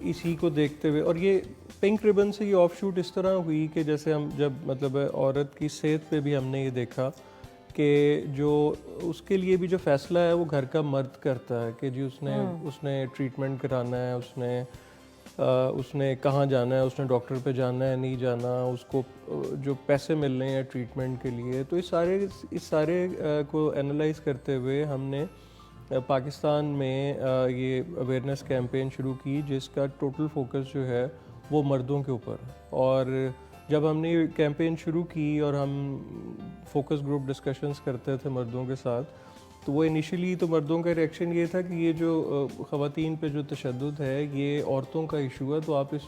اسی کو دیکھتے ہوئے اور یہ پنک ربن سے یہ آف شوٹ اس طرح ہوئی کہ جیسے ہم جب مطلب عورت کی صحت پہ بھی ہم نے یہ دیکھا کہ جو اس کے لیے بھی جو فیصلہ ہے وہ گھر کا مرد کرتا ہے کہ جی اس نے ٹریٹمنٹ کرانا ہے, اس نے کہاں جانا ہے, اس نے ڈاکٹر پہ جانا ہے نہیں جانا, اس کو جو پیسے مل رہے ہیں ٹریٹمنٹ کے لیے. تو اس سارے کو انالائز کرتے ہوئے ہم نے پاکستان میں یہ اویئرنیس کیمپین شروع کی جس کا ٹوٹل فوکس جو ہے وہ مردوں کے اوپر. اور جب ہم نے یہ کیمپین شروع کی اور ہم فوکس گروپ ڈسکشنز کرتے تھے مردوں کے ساتھ, تو وہ انیشلی تو مردوں کا ریئیکشن یہ تھا کہ یہ جو خواتین پہ جو تشدد ہے یہ عورتوں کا ایشو ہے, تو آپ اس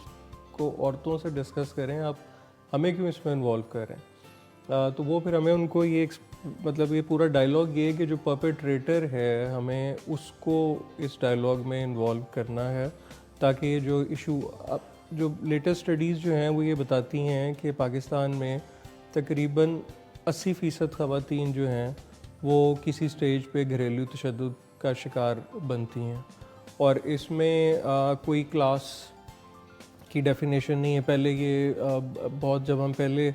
کو عورتوں سے ڈسکس کریں, آپ ہمیں کیوں اس میں انوالو کریں. تو وہ پھر ہمیں ان کو یہ مطلب یہ پورا ڈائلاگ یہ کہ جو پرپیٹریٹر ہے ہمیں اس کو اس ڈائلاگ میں انوالو کرنا ہے تاکہ یہ جو ایشو جو لیٹسٹ اسٹڈیز جو ہیں وہ یہ بتاتی ہیں کہ پاکستان میں تقریباً 80% خواتین جو ہیں وہ کسی سٹیج پہ گھریلو تشدد کا شکار بنتی ہیں. اور اس میں کوئی کلاس کی ڈیفینیشن نہیں ہے. پہلے یہ بہت جب ہم پہلے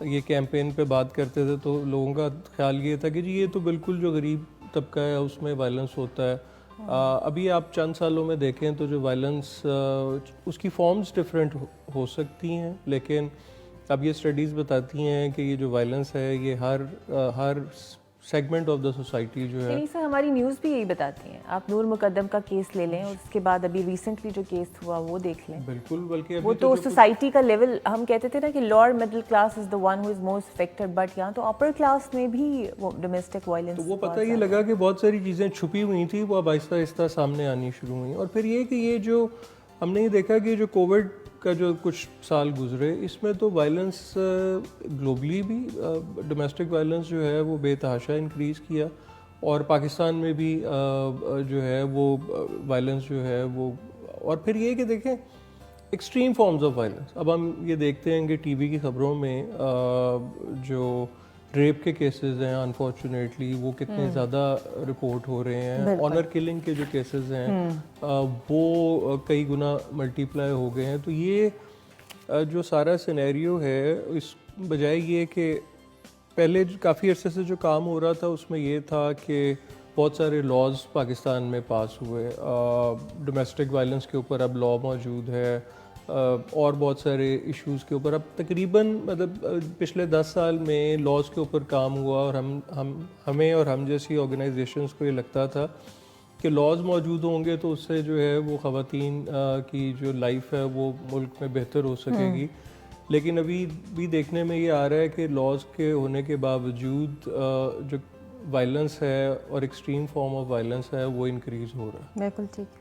یہ کیمپین پہ بات کرتے تھے تو لوگوں کا خیال یہ تھا کہ جی یہ تو بالکل جو غریب طبقہ ہے اس میں وائلنس ہوتا ہے. ابھی آپ چند سالوں میں دیکھیں تو جو وائلنس اس کی فارمز ڈفرینٹ ہو سکتی ہیں, لیکن اب یہ اسٹڈیز بتاتی ہیں کہ یہ جو وائلنس ہے یہ ہر سیگمنٹ آف دا سوسائٹی جو ہے. سر ہماری نیوز بھی یہی بتاتی ہیں. آپ نور مقدم کا کیس لے لیں اور اس کے بعد ابھی ریسنٹلی جو کیس ہوا وہ دیکھ لیں. بالکل, بلکہ وہ تو سوسائٹی کا لیول ہم کہتے تھے نا کہ lower middle class is the one who is most affected, but یہاں تو اپر کلاس میں بھی وہ ڈومیسٹک وائلنس. تو وہ پتہ یہ لگا کہ بہت ساری چیزیں چھپی ہوئی تھیں وہ اب آہستہ آہستہ سامنے آنی شروع ہوئیں. اور پھر یہ کہ یہ جو ہم نے یہ دیکھا کہ جو کووڈ کا جو کچھ سال گزرے اس میں تو وائلنس گلوبلی بھی ڈومیسٹک وائلنس جو ہے وہ بے تحاشا انکریز کیا, اور پاکستان میں بھی جو ہے وہ وائلنس جو ہے وہ. اور پھر یہ کہ دیکھیں ایکسٹریم فارمز آف وائلنس, اب ہم یہ دیکھتے ہیں کہ ٹی وی کی خبروں میں جو ریپ کے کیسز ہیں انفارچونیٹلی وہ کتنے زیادہ رپورٹ ہو رہے ہیں. آنر کلنگ کے جو کیسز ہیں وہ کئی گنا ملٹی پلائی ہو گئے ہیں. تو یہ جو سارا سینیریو ہے اس بجائے یہ کہ پہلے کافی عرصے سے جو کام ہو رہا تھا اس میں یہ تھا کہ بہت سارے لاز پاکستان میں پاس ہوئے ڈومیسٹک وائلنس کے اوپر, اب لا موجود ہے, اور بہت سارے ایشوز کے اوپر اب تقریباً مطلب پچھلے 10 سال میں لاز کے اوپر کام ہوا. اور ہمیں اور ہم جیسی آرگنائزیشنز کو یہ لگتا تھا کہ لاز موجود ہوں گے تو اس سے جو ہے وہ خواتین کی جو لائف ہے وہ ملک میں بہتر ہو سکے گی. لیکن ابھی بھی دیکھنے میں یہ آ رہا ہے کہ لاز کے ہونے کے باوجود جو وائلنس ہے اور ایکسٹریم فارم آف وائلنس ہے وہ انکریز ہو رہا ہے. بالکل ٹھیک.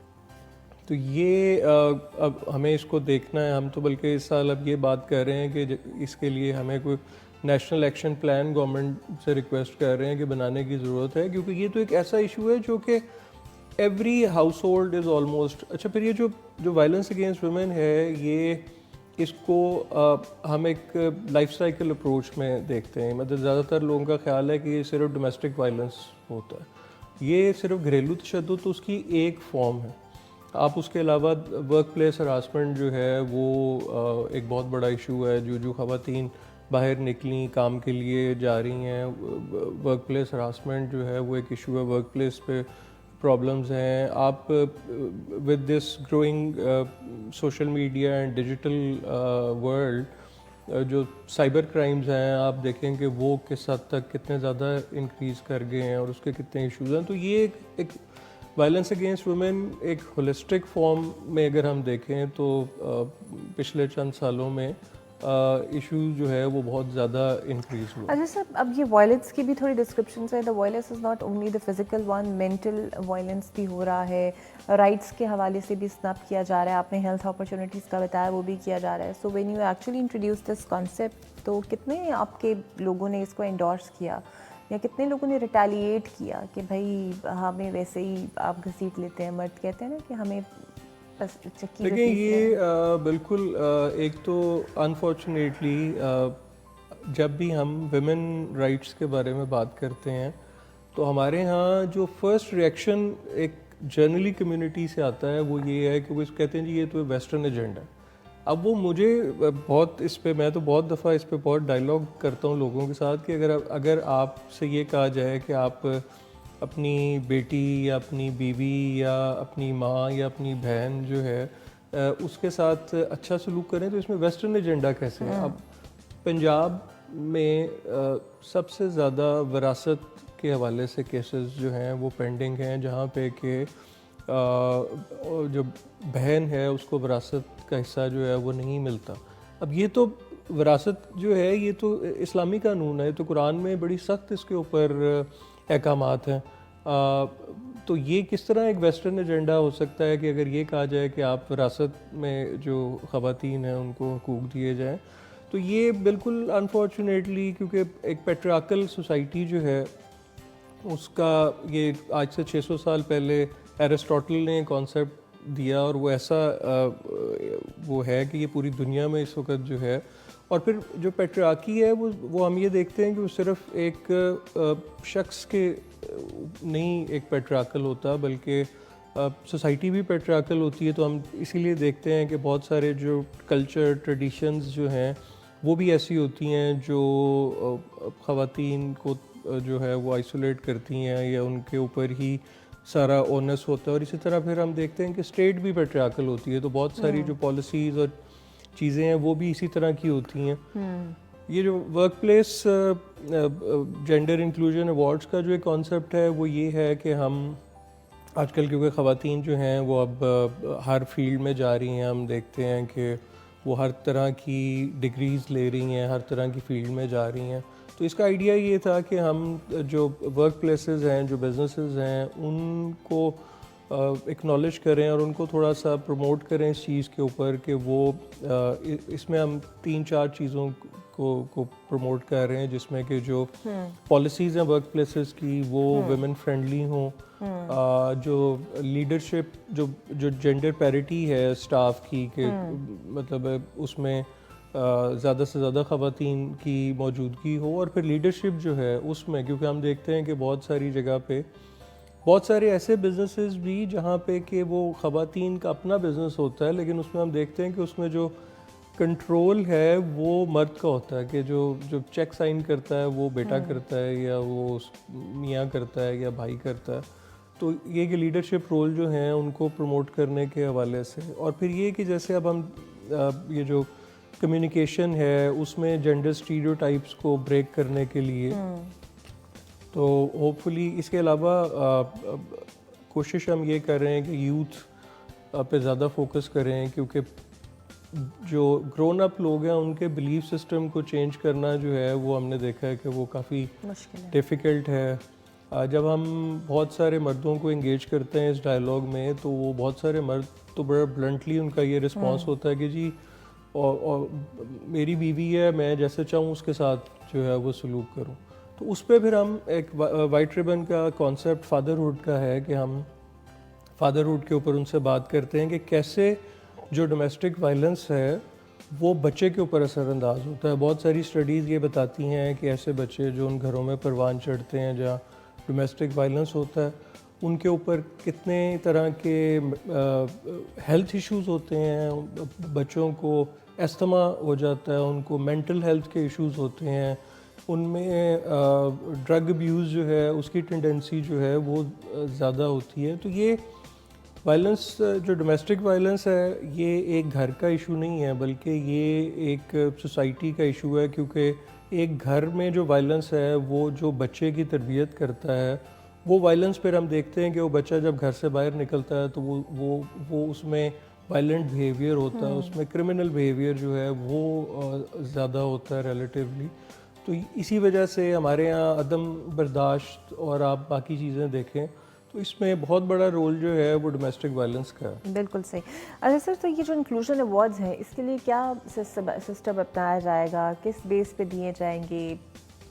تو یہ اب ہمیں اس کو دیکھنا ہے. ہم تو بلکہ اس سال اب یہ بات کر رہے ہیں کہ اس کے لیے ہمیں کوئی نیشنل ایکشن پلان گورنمنٹ سے ریکویسٹ کر رہے ہیں کہ بنانے کی ضرورت ہے, کیونکہ یہ تو ایک ایسا ایشو ہے جو کہ every house hold is almost. اچھا پھر یہ جو وائلنس اگینسٹ ویمن ہے یہ اس کو ہم ایک لائف سائیکل اپروچ میں دیکھتے ہیں. مطلب زیادہ تر لوگوں کا خیال ہے کہ یہ صرف ڈومیسٹک وائلنس ہوتا ہے, یہ صرف گھریلو تشدد تو اس کی ایک فارم ہے. آپ اس کے علاوہ ورک پلیس ہراسمنٹ جو ہے وہ ایک بہت بڑا ایشو ہے. جو خواتین باہر نکلیں کام کے لیے جا رہی ہیں, ورک پلیس ہراسمنٹ جو ہے وہ ایک ایشو ہے. ورک پلیس پہ پرابلمز ہیں. آپ with this growing social media and digital world جو سائبر کرائمز ہیں آپ دیکھیں کہ وہ کس حد تک کتنے زیادہ انکریز کر گئے ہیں اور اس کے کتنے ایشوز ہیں. تو یہ ایک وائلنس اگینسٹ وومن ایک ہولسٹک فارم میں اگر ہم دیکھیں تو پچھلے چند سالوں میں ایشو جو ہے وہ بہت زیادہ انکریز ہوا. اچھا سر, اب یہ وائلنس کی بھی تھوڑی ڈسکرپشنس ہے. The violence is not only the physical one, mental violence بھی ہو رہا ہے, رائٹس کے حوالے سے بھی اسنپ کیا جا رہا ہے. آپ نے ہیلتھ اپرچونیٹیز کا بتایا وہ بھی کیا جا رہا ہے. So when you actually introduce this concept تو کتنے آپ کے لوگوں نے اس کو انڈورس کیا یا کتنے لوگوں نے ریٹیلیٹ کیا کہ بھائی ہمیں ویسے ہی آپ گھسیٹ لیتے ہیں, مرد کہتے ہیں نا کہ ہمیں دیکھیں یہ بالکل ایک تو انفارچونیٹلی جب بھی ہم ویمن رائٹس کے بارے میں بات کرتے ہیں تو ہمارے ہاں جو فرسٹ ریئیکشن ایک جرنلی کمیونٹی سے آتا ہے وہ یہ ہے کہ وہ کہتے ہیں جی یہ تو ویسٹرن ایجنڈا ہے. اب وہ مجھے بہت اس پہ میں تو بہت دفعہ اس پہ بہت ڈائلاگ کرتا ہوں لوگوں کے ساتھ کہ اگر آپ سے یہ کہا جائے کہ آپ اپنی بیٹی یا اپنی بیوی یا اپنی ماں یا اپنی بہن جو ہے اس کے ساتھ اچھا سلوک کریں تو اس میں ویسٹرن ایجنڈا کیسے ہے. اب پنجاب میں سب سے زیادہ وراثت کے حوالے سے کیسز جو ہیں وہ پینڈنگ ہیں جہاں پہ کہ جو بہن ہے اس کو وراثت کا حصہ جو ہے وہ نہیں ملتا. اب یہ تو وراثت جو ہے یہ تو اسلامی قانون ہے, تو قرآن میں بڑی سخت اس کے اوپر احکامات ہیں. تو یہ کس طرح ایک ویسٹرن ایجنڈا ہو سکتا ہے کہ اگر یہ کہا جائے کہ آپ وراثت میں جو خواتین ہیں ان کو حقوق دیے جائیں. تو یہ بالکل انفارچونیٹلی کیونکہ ایک پیٹریارکل سوسائٹی جو ہے اس کا یہ آج سے 600 سال پہلے ایرسٹوٹل نے کانسیپٹ دیا اور وہ ایسا وہ ہے کہ یہ پوری دنیا میں اس وقت جو ہے. اور پھر جو پیٹریارکی ہے وہ ہم یہ دیکھتے ہیں کہ وہ صرف ایک شخص کے نہیں ایک پیٹریارکل ہوتا بلکہ سوسائٹی بھی پیٹریارکل ہوتی ہے. تو ہم اسی لیے دیکھتے ہیں کہ بہت سارے جو کلچر ٹریڈیشنز جو ہیں وہ بھی ایسی ہوتی ہیں جو خواتین کو جو ہے وہ آئسولیٹ کرتی ہیں یا ان کے اوپر ہی سارا اونس ہوتا ہے. اور اسی طرح پھر ہم دیکھتے ہیں کہ اسٹیٹ بھی پیٹریارکل ہوتی ہے, تو بہت ساری جو پالیسیز اور چیزیں ہیں وہ بھی اسی طرح کی ہوتی ہیں. یہ جو work place gender inclusion awards کا جو ایک کانسیپٹ ہے وہ یہ ہے کہ ہم آج کل کیونکہ خواتین جو ہیں وہ اب ہر فیلڈ میں جا رہی ہیں, ہم دیکھتے ہیں کہ وہ ہر طرح کی ڈگریز لے رہی ہیں, ہر طرح کی فیلڈ میں جا رہی ہیں. تو اس کا آئیڈیا یہ تھا کہ ہم جو ورک پلیسز ہیں, جو بزنسز ہیں, ان کو اکنالج کریں اور ان کو تھوڑا سا پروموٹ کریں اس چیز کے اوپر کہ وہ اس میں ہم 3-4 چیزوں کو پروموٹ کر رہے ہیں جس میں کہ جو پالیسیز ہیں ورک پلیسز کی وہ ویمن فرینڈلی ہوں, جو لیڈرشپ جو جینڈر پیرٹی ہے اسٹاف کی کہ مطلب اس میں زیادہ سے زیادہ خواتین کی موجودگی ہو, اور پھر لیڈرشپ جو ہے اس میں کیونکہ ہم دیکھتے ہیں کہ بہت ساری جگہ پہ بہت سارے ایسے بزنسز بھی جہاں پہ کہ وہ خواتین کا اپنا بزنس ہوتا ہے لیکن اس میں ہم دیکھتے ہیں کہ اس میں جو کنٹرول ہے وہ مرد کا ہوتا ہے, کہ جو چیک سائن کرتا ہے وہ بیٹا کرتا ہے یا وہ میاں کرتا ہے یا بھائی کرتا ہے. تو یہ کہ لیڈرشپ رول جو ہیں ان کو پروموٹ کرنے کے حوالے سے, اور پھر یہ کہ جیسے اب ہم یہ جو کمیونیکیشن ہے اس میں جینڈر اسٹیریوٹائپس کو بریک کرنے کے لیے, تو ہوپ فلی اس کے علاوہ کوشش ہم یہ کر رہے ہیں کہ یوتھ پہ زیادہ فوکس کریں, کیونکہ جو گرون اپ لوگ ہیں ان کے بلیف سسٹم کو چینج کرنا جو ہے وہ ہم نے دیکھا ہے کہ وہ کافی ڈیفیکلٹ ہے. جب ہم بہت سارے مردوں کو انگیج کرتے ہیں اس ڈائلاگ میں تو وہ بہت سارے مرد تو بڑا بلنٹلی ان کا یہ رسپانس ہوتا ہے کہ جی اور میری بیوی ہے, میں جیسے چاہوں اس کے ساتھ جو ہے وہ سلوک کروں. تو اس پہ پھر ہم ایک وائٹ ریبن کا کانسیپٹ فادرہڈ کا ہے کہ ہم فادرہڈ کے اوپر ان سے بات کرتے ہیں کہ کیسے جو ڈومیسٹک وائلنس ہے وہ بچے کے اوپر اثر انداز ہوتا ہے. بہت ساری اسٹڈیز یہ بتاتی ہیں کہ ایسے بچے جو ان گھروں میں پروان چڑھتے ہیں جہاں ڈومیسٹک وائلنس ہوتا ہے ان کے اوپر کتنے طرح کے ہیلتھ ایشوز ہوتے ہیں, بچوں کو استھما ہو جاتا ہے, ان کو مینٹل ہیلتھ کے ایشوز ہوتے ہیں, ان میں ڈرگ ابیوز جو ہے اس کی ٹینڈنسی جو ہے وہ زیادہ ہوتی ہے. تو یہ وائلنس جو ڈومیسٹک وائلنس ہے یہ ایک گھر کا ایشو نہیں ہے بلکہ یہ ایک سوسائٹی کا ایشو ہے, کیونکہ ایک گھر میں جو وائلنس ہے وہ جو بچے کی تربیت کرتا ہے وہ وائلنس پھر ہم دیکھتے ہیں کہ وہ بچہ جب گھر سے باہر نکلتا ہے تو وہ اس میں وائلنٹ بیہیویئر ہوتا ہے, اس میں کرمنل بیہیویئر جو ہے وہ زیادہ ہوتا ہے ریلیٹیولی. تو اسی وجہ سے ہمارے یہاں عدم برداشت اور آپ باقی چیزیں دیکھیں تو اس میں بہت بڑا رول جو ہے وہ ڈومیسٹک وائلنس کا ہے. بالکل صحیح. اچھا سر, تو یہ جو انکلوژن ایوارڈز ہیں اس کے لیے کیا سسٹم اپنایا جائے گا, کس بیس پہ دیے جائیں گے,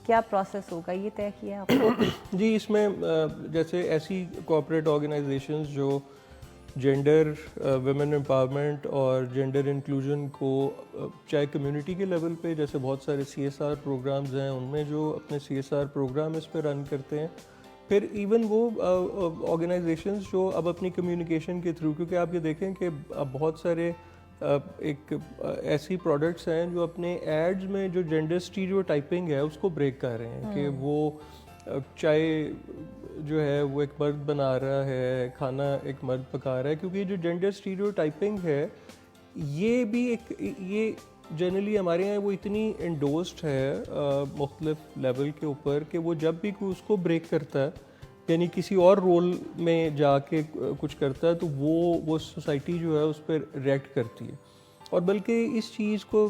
کیا پروسیس ہوگا, یہ طے کیا ہے آپ نے؟ جی, اس میں جیسے ایسی کوآپریٹ آرگنائزیشنز جو جینڈر ویمن امپاورمنٹ اور جینڈر انکلوژن کو چاہے کمیونٹی کے لیول پہ جیسے بہت سارے CSR پروگرامز ہیں ان میں جو اپنے CSR پروگرام اس پہ رن کرتے ہیں, پھر ایون وہ آرگنائزیشنز جو اب اپنی کمیونیکیشن کے تھرو، کیونکہ آپ یہ دیکھیں کہ اب بہت سارے ایک ایسی پروڈکٹس ہیں جو اپنے ایڈز میں جو جینڈر اسٹیریوٹائپنگ ہے اس کو بریک کر رہے ہیں کہ وہ چائے جو ہے وہ ایک مرد بنا رہا ہے، کھانا ایک مرد پکا رہا ہے، کیونکہ یہ جو جینڈر اسٹیریوٹائپنگ ہے یہ بھی ایک یہ جنرلی ہمارے یہاں وہ اتنی انڈورسڈ ہے مختلف لیول کے اوپر کہ وہ جب بھی کوئی اس کو بریک کرتا ہے، یعنی کسی اور رول میں جا کے کچھ کرتا ہے، تو وہ سوسائٹی جو ہے اس پہ ریئیکٹ کرتی ہے. اور بلکہ اس چیز کو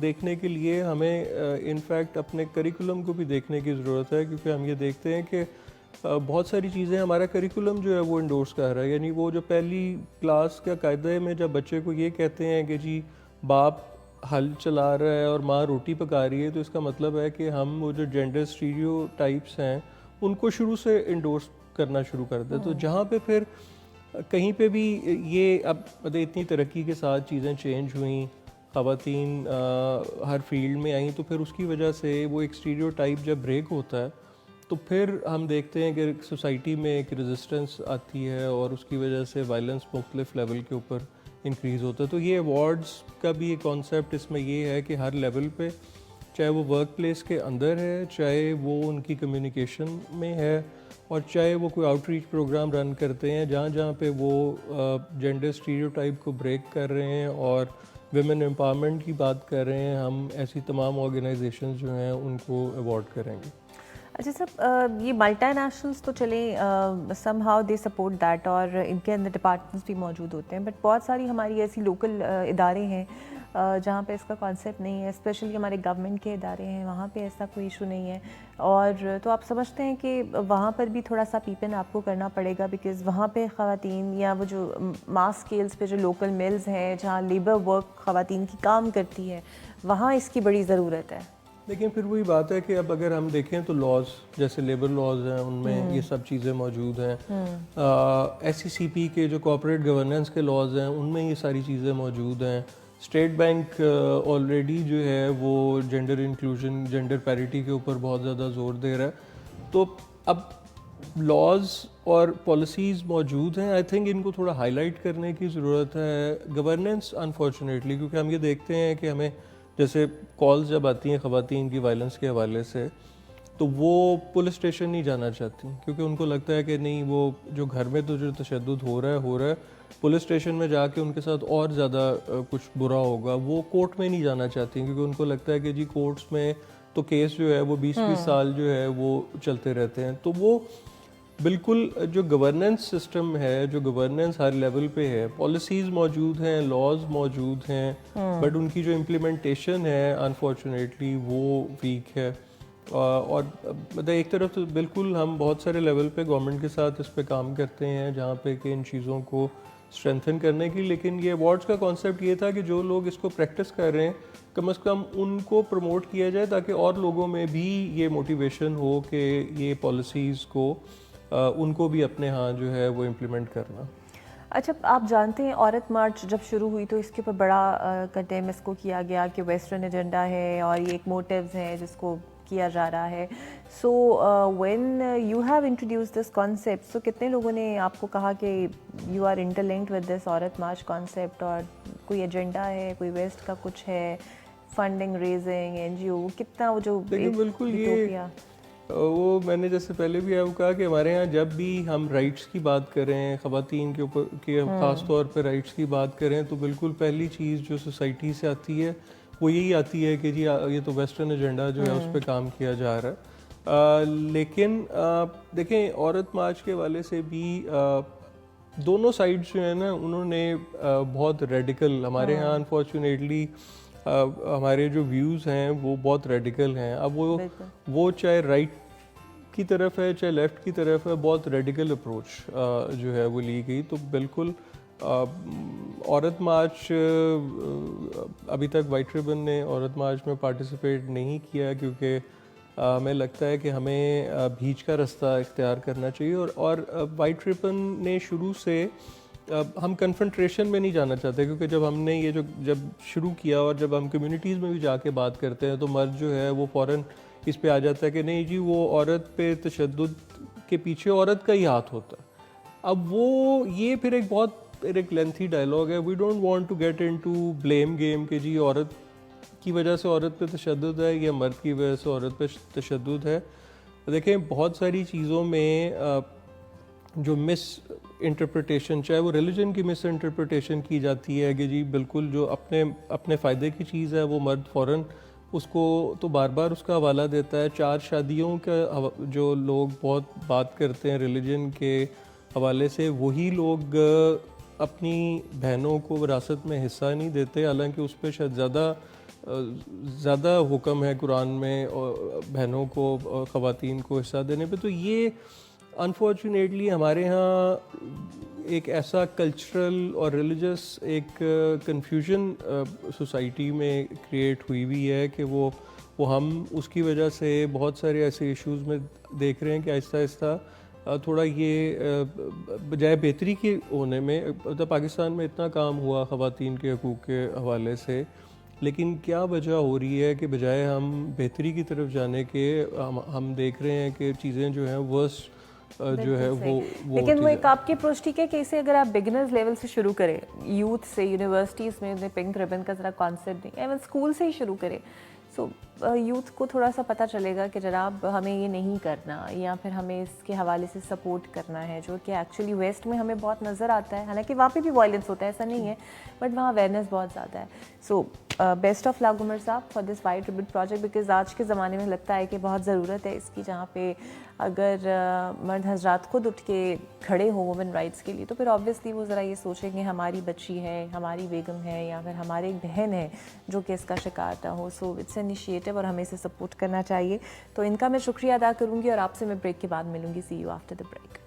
دیکھنے کے لیے ہمیں انفیکٹ اپنے کریکولم کو بھی دیکھنے کی ضرورت ہے، کیونکہ ہم یہ دیکھتے ہیں کہ بہت ساری چیزیں ہمارا کریکولم جو ہے وہ انڈورس کر رہا ہے. یعنی وہ جو پہلی کلاس کا قاعدے میں جب بچے کو یہ کہتے ہیں کہ جی باپ ہل چلا رہا ہے اور ماں روٹی پکا رہی ہے، تو اس کا مطلب ہے کہ ہم وہ جو جینڈر اسٹیریو ٹائپس ہیں ان کو شروع سے انڈورس کرنا شروع کر دیں. تو جہاں پہ پھر کہیں پہ بھی یہ اب اتنی ترقی کے ساتھ چیزیں چینج ہوئیں، خواتین ہر فیلڈ میں آئیں، تو پھر اس کی وجہ سے وہ ایک اسٹیریو ٹائپ جب بریک ہوتا ہے تو پھر ہم دیکھتے ہیں کہ سوسائٹی میں ایک ریزسٹنس آتی ہے اور اس کی وجہ سے وائلنس مختلف لیول کے اوپر انکریز ہوتا ہے. تو یہ ایوارڈز کا بھی ایک کانسیپٹ اس میں یہ ہے کہ ہر لیول پہ، چاہے وہ ورک پلیس کے اندر ہے، چاہے وہ ان کی کمیونیکیشن میں ہے، اور چاہے وہ کوئی آؤٹ ریچ پروگرام رن کرتے ہیں جہاں جہاں پہ وہ جینڈر اسٹیریوٹائپ کو بریک کر رہے ہیں اور ویمن امپاورمنٹ کی بات کر رہے ہیں، ہم ایسی تمام آرگنائزیشنز جو ہیں ان کو ایوارڈ کریں گے. اچھا سب یہ ملٹی نیشنلس تو چلیں some how they support that, اور ان کے اندر ڈپارٹمنٹس بھی موجود ہوتے ہیں، بٹ بہت ساری ہماری ایسی لوکل ادارے ہیں جہاں پہ اس کا کانسیپٹ نہیں ہے، اسپیشلی ہمارے گورنمنٹ کے ادارے ہیں، وہاں پہ ایسا کوئی ایشو نہیں ہے. اور تو آپ سمجھتے ہیں کہ وہاں پر بھی تھوڑا سا پیپن آپ کو کرنا پڑے گا، بیکاز وہاں پہ خواتین یا وہ جو ماس اسکیلس پہ جو لوکل ملز ہیں جہاں لیبر ورک خواتین کی کام کرتی ہے، وہاں اس کی بڑی ضرورت ہے. لیکن پھر وہی بات ہے کہ اب اگر ہم دیکھیں تو لاز جیسے لیبر لاز ہیں ان میں یہ سب چیزیں موجود ہیں، ایس سی سی پی کے جو کارپوریٹ گورننس کے لاز ہیں ان میں یہ ساری چیزیں موجود ہیں. اسٹیٹ بینک آلریڈی جو ہے وہ جینڈر انکلوژن، جینڈر پیرٹی کے اوپر بہت زیادہ زور دے رہا ہے. تو اب لاز اور پالیسیز موجود ہیں، آئی تھنک ان کو تھوڑا ہائی لائٹ کرنے کی ضرورت ہے. گورننس انفارچونیٹلی، کیونکہ ہم یہ دیکھتے ہیں کہ ہمیں جیسے کالز جب آتی ہیں خواتین کی وائلنس کے حوالے سے، تو وہ پولیس اسٹیشن نہیں جانا چاہتی، کیونکہ ان کو لگتا ہے کہ نہیں وہ جو گھر میں تو جو تشدد ہو رہا ہے پولیس اسٹیشن میں جا کے ان کے ساتھ اور زیادہ کچھ برا ہوگا. وہ کورٹ میں نہیں جانا چاہتی کیونکہ ان کو لگتا ہے کہ جی کورٹس میں تو کیس جو ہے وہ 20-20 سال جو ہے وہ چلتے رہتے ہیں. تو وہ بالکل جو گورننس سسٹم ہے، جو گورننس ہر لیول پہ ہے، پالیسیز موجود ہیں، لاز موجود ہیں، بٹ ان کی جو امپلیمنٹیشن ہے انفارچونیٹلی وہ ویک ہے. اور مطلب ایک طرف تو بالکل ہم بہت سارے لیول پہ گورنمنٹ کے ساتھ اس پہ کام کرتے ہیں جہاں پہ کہ ان چیزوں کو اسٹرینتھن کرنے کی، لیکن یہ ایوارڈس کا کانسیپٹ یہ تھا کہ جو لوگ اس کو پریکٹس کر رہے ہیں کم از کم ان کو پروموٹ کیا جائے تاکہ اور لوگوں میں بھی یہ موٹیویشن ہو کہ یہ پالیسیز کو ان کو بھی اپنے ہاں جو ہے وہ امپلیمنٹ کرنا. اچھا آپ جانتے ہیں عورت مارچ جب شروع ہوئی تو اس کے اوپر بڑا کنڈیم اس کو کیا گیا کہ ویسٹرن ایجنڈا ہے اور یہ ایک موٹیوز ہیں جس کو کیا جا رہا ہے. So when you have introduce this concept, so کتنے لوگوں نے آپ کو کہا کہ you are interlinked with this Aurat march concept, اور کوئی ایجنڈا ہے، کوئی ویسٹ کا کچھ ہے، فنڈنگ ریزنگ، این جی او، کتنا وہ جو بالکل یہ وہ میں نے جیسے پہلے بھی آپ کو کہا کہ ہمارے ہاں جب بھی ہم رائٹس کی بات کریں، خواتین کے اوپر کے خاص طور پہ رائٹس کی بات کریں، تو بالکل پہلی چیز جو سوسائٹی سے آتی ہے وہ یہی آتی ہے کہ جی یہ تو ویسٹرن ایجنڈا جو ہے اس پہ کام کیا جا رہا ہے. لیکن دیکھیں عورت مارچ کے حوالے سے بھی دونوں سائڈس جو ہیں نا انہوں نے بہت ریڈیکل، ہمارے ہاں انفارچونیٹلی ہمارے جو ویوز ہیں وہ بہت ریڈیکل ہیں. اب وہ چاہے رائٹ کی طرف ہے چاہے لیفٹ کی طرف ہے، بہت ریڈیکل اپروچ جو ہے وہ لی گئی. تو بالکل عورت مارچ ابھی تک وائٹ ریبن نے عورت مارچ میں پارٹیسپیٹ نہیں کیا کیونکہ ہمیں لگتا ہے کہ ہمیں بیچ کا رستہ اختیار کرنا چاہیے. اور وائٹ ریبن نے شروع سے ہم کنفرنٹریشن میں نہیں جانا چاہتے، کیونکہ جب ہم نے یہ جب شروع کیا اور جب ہم کمیونٹیز میں بھی جا کے بات کرتے ہیں تو مرد جو ہے وہ فوراً اس پہ آ جاتا ہے کہ نہیں جی وہ عورت پہ تشدد کے پیچھے عورت کا ہی ہاتھ ہوتا ہے. اب وہ یہ پھر ایک لینتھی ڈائلاگ ہے. We don't want to get into blame game کہ جی عورت کی وجہ سے عورت پہ تشدد ہے یا مرد کی وجہ سے عورت پہ تشدد ہے. دیکھیں بہت ساری چیزوں میں جو مس انٹرپریٹیشن, چاہے وہ ریلیجن کی مس انٹرپریٹیشن کی جاتی ہے کہ جی بالکل جو اپنے فائدے کی چیز ہے وہ مرد فوراً اس کو تو بار بار اس کا حوالہ دیتا ہے. 4 شادیوں کا جو لوگ بہت بات کرتے ہیں ریلیجن کے حوالے سے, وہی لوگ اپنی بہنوں کو وراثت میں حصہ نہیں دیتے, حالانکہ اس پہ شاید زیادہ حکم ہے قرآن میں بہنوں کو, خواتین کو حصہ دینے پہ. تو یہ انفارچونیٹلی ہمارے ہاں ایک ایسا کلچرل اور ریلیجس ایک کنفیوژن سوسائٹی میں کریٹ ہوئی ہوئی ہے کہ وہ ہم اس کی وجہ سے بہت سارے ایسے ایشوز میں دیکھ رہے ہیں کہ آہستہ آہستہ تھوڑا یہ بجائے بہتری کے ہونے میں, پاکستان میں اتنا کام ہوا خواتین کے حقوق کے حوالے سے, لیکن کیا وجہ ہو رہی ہے کہ بجائے ہم بہتری کی طرف جانے کے ہم دیکھ رہے ہیں کہ چیزیں جو ہیں ورسٹ جو ہے وہ لیکن وہ ایک آپ کی اپروچ ٹھیک ہے کہ اسے اگر آپ بگنرز لیول سے شروع کریں, یوتھ سے, یونیورسٹیز میں پنک ریبن کا ذرا کانسیپٹ نہیں, ایون اسکول سے ہی شروع کریں, سو یوتھ کو تھوڑا سا پتہ چلے گا کہ جناب ہمیں یہ نہیں کرنا, یا پھر ہمیں اس کے حوالے سے سپورٹ کرنا ہے, جو کہ ایکچولی ویسٹ میں ہمیں بہت نظر آتا ہے. حالانکہ وہاں پہ بھی وائلنس ہوتا ہے, ایسا نہیں ہے, بٹ وہاں اویئرنیس بہت زیادہ ہے. سو بیسٹ آف لک عمر صاحب for this white ribbon project, because آج کے زمانے میں لگتا ہے کہ بہت ضرورت ہے اس کی, جہاں پہ اگر مرد حضرات خود اٹھ کے کھڑے ہوں وومن رائٹس کے لیے, تو پھر آبویسلی وہ ذرا یہ سوچیں کہ ہماری بچی ہے, ہماری بیگم ہے, یا پھر ہماری ایک بہن ہے جو کہ اس کا شکار نہ ہو. سو اٹس انیشیٹو اور ہمیں اسے سپورٹ کرنا چاہیے. تو ان کا میں شکریہ ادا کروں گی, اور آپ سے میں بریک کے بعد ملوں گی. سی یو آفٹر دا بریک.